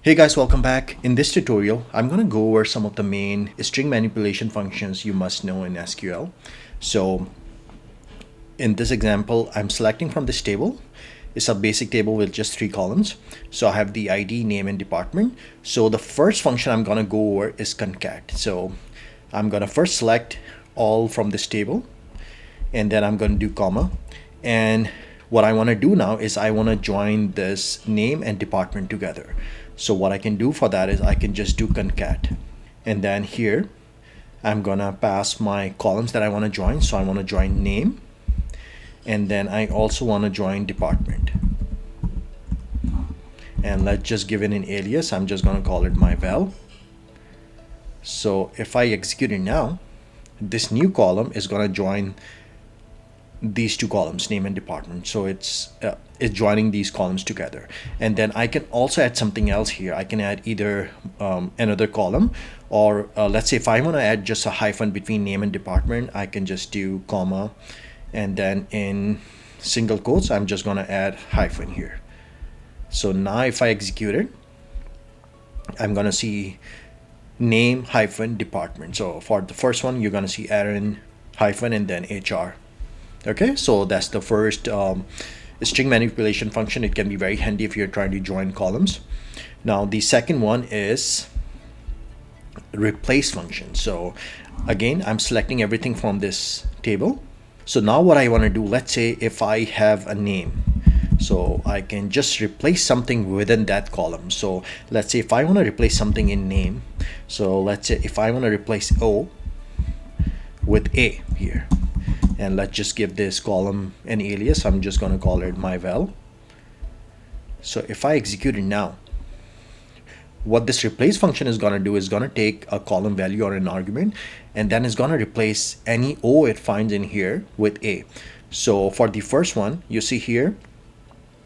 Hey guys, welcome back. In this tutorial, I'm going to go over some of the main string manipulation functions you must know in SQL. So in this example, I'm selecting from this table. It's a basic table with just 3 columns. So I have the ID, name, and department. So the first function I'm going to go over is concat. So I'm going to first select all from this table, and then I'm going to do comma. And what I want to do now is I want to join this name and department together. So what I can do for that is I can just do concat. And then here, I'm gonna pass my columns that I want to join. So I want to join name, and then I also want to join department. And let's just give it an alias. I'm just gonna call it my val. So if I execute it now, this new column is gonna join these 2 columns, name and department. So it's joining these columns together. And then I can also add something else here. I can add either another column, or let's say if I want to add just a hyphen between name and department, I can just do comma, and then in single quotes I'm just going to add hyphen here. So now if I execute it, I'm going to see name hyphen department. So for the first one, you're going to see Aaron hyphen and then HR. Okay, so that's the first string manipulation function. It can be very handy if you're trying to join columns. Now the second one is replace function. So again, I'm selecting everything from this table. So now what I want to do, let's say if I have a name, so I can just replace something within that column. So let's say if I want to replace something in name, so let's say if I want to replace O with A here, and let's just give this column an alias. I'm just going to call it my val. So if I execute it now, what this replace function is going to do is going to take a column value or an argument, and then it's going to replace any O it finds in here with A. So for the first one, you see here,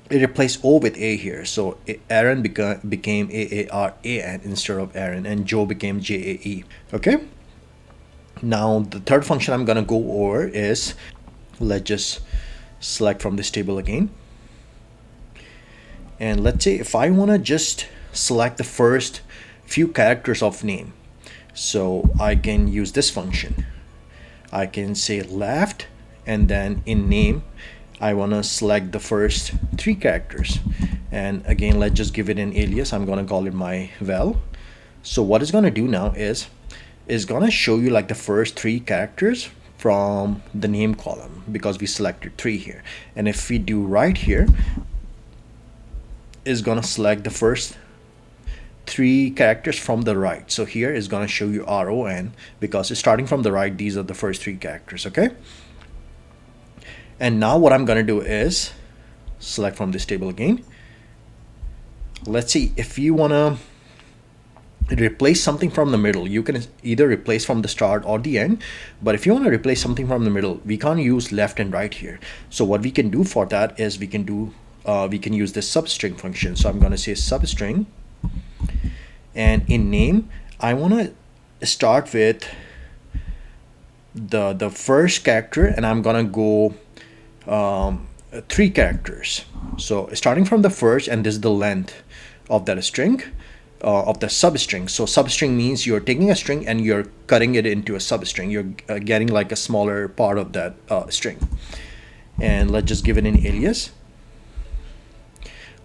it replaced O with A here. So Aaron became AARAN instead of Aaron, and Joe became JAE. Okay. Now the third function I'm gonna go over is, let's just select from this table again, and let's say if I want to just select the first few characters of name, so I can use this function. I can say left, and then in name I want to select the first 3 characters, and again let's just give it an alias. I'm gonna call it my val. So what it's gonna do now is going to show you like the first 3 characters from the name column, because we selected 3 here. And if we do right here, is going to select the first 3 characters from the right. So here is going to show you RON, because it's starting from the right. These are the first 3 characters. Okay. And now what I'm going to do is select from this table again. Let's see, if you want to replace something from the middle, you can either replace from the start or the end. But if you want to replace something from the middle, we can't use left and right here. So what we can do for that is we can use this substring function. So I'm going to say substring, and in name I want to start with the first character, and I'm gonna go 3 characters. So starting from the first, and this is the length of that string, of the substring. So substring means you're taking a string and you're cutting it into a substring. You're getting like a smaller part of that string. And let's just give it an alias.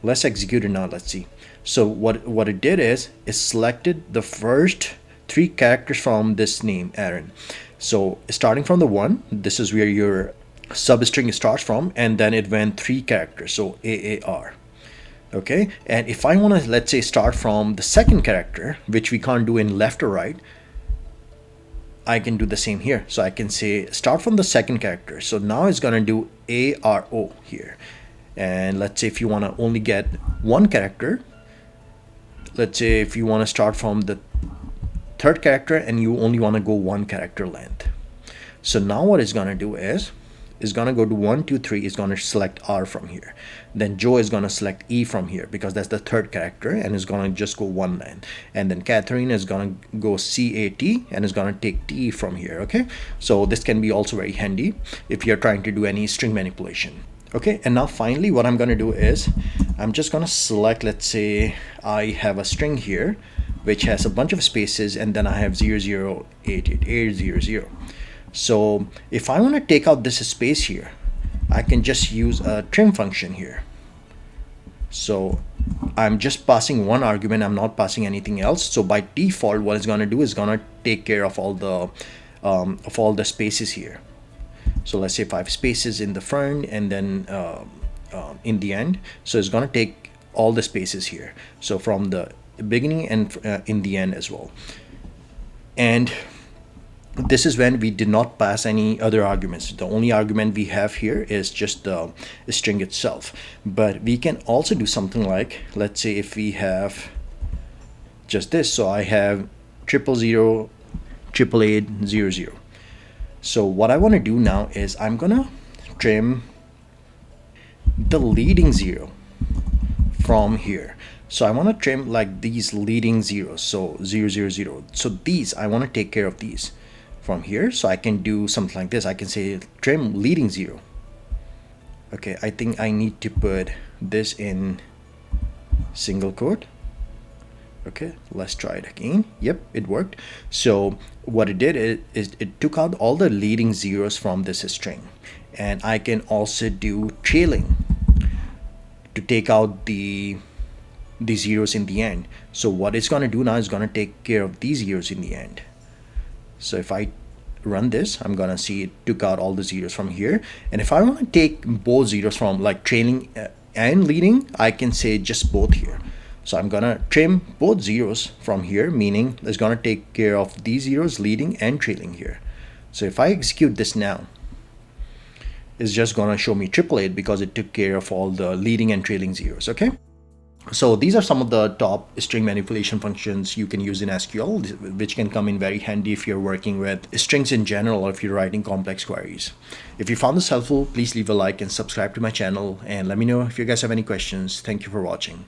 Let's execute it now. Let's see. So what it did is it selected the first 3 characters from this name Aaron. So starting from the 1, this is where your substring starts from, and then it went 3 characters, so AAR. Okay, and if I want to, let's say, start from the second character, which we can't do in left or right, I can do the same here. So I can say start from the second character. So now it's going to do ARO here. And let's say if you want to only get 1 character, let's say if you want to start from the 3rd character and you only want to go 1 character length. So now what it's going to do is going to go to 1, 2, 3, is going to select R from here. Then Joe is going to select E from here, because that's the 3rd character, and is going to just go 1 line. And then Catherine is going to go CAT and is going to take T from here. Okay, so this can be also very handy if you're trying to do any string manipulation. Okay, and now finally what I'm going to do is I'm just going to select, let's say I have a string here which has a bunch of spaces, and then I have 00888800. So if I want to take out this space here, I can just use a trim function here. So I'm just passing one argument, I'm not passing anything else. So by default what it's going to do is going to take care of all the spaces here. So let's say 5 spaces in the front and then in the end. So it's going to take all the spaces here. So from the beginning and in the end as well. And this is when we did not pass any other arguments. The only argument we have here is just the string itself. But we can also do something like, let's say if we have just this. So I have 000 88800. So what I want to do now is I'm gonna trim the leading zero from here. So I want to trim like these leading zeros, so 000. So these, I want to take care of these from here. So I can do something like this. I can say trim leading zero. Okay, I think I need to put this in single quote. Okay, let's try it again. Yep, it worked. So what it did is it took out all the leading zeros from this string. And I can also do trailing to take out the zeros in the end. So what it's going to do now is going to take care of these zeros in the end. So if I run this, I'm going to see it took out all the zeros from here. And if I want to take both zeros from like trailing and leading, I can say just both here. So I'm going to trim both zeros from here, meaning it's going to take care of these zeros leading and trailing here. So if I execute this now, it's just going to show me 888 because it took care of all the leading and trailing zeros. Okay. So these are some of the top string manipulation functions you can use in SQL, which can come in very handy if you're working with strings in general or if you're writing complex queries. If you found this helpful, please leave a like and subscribe to my channel, and let me know if you guys have any questions. Thank you for watching.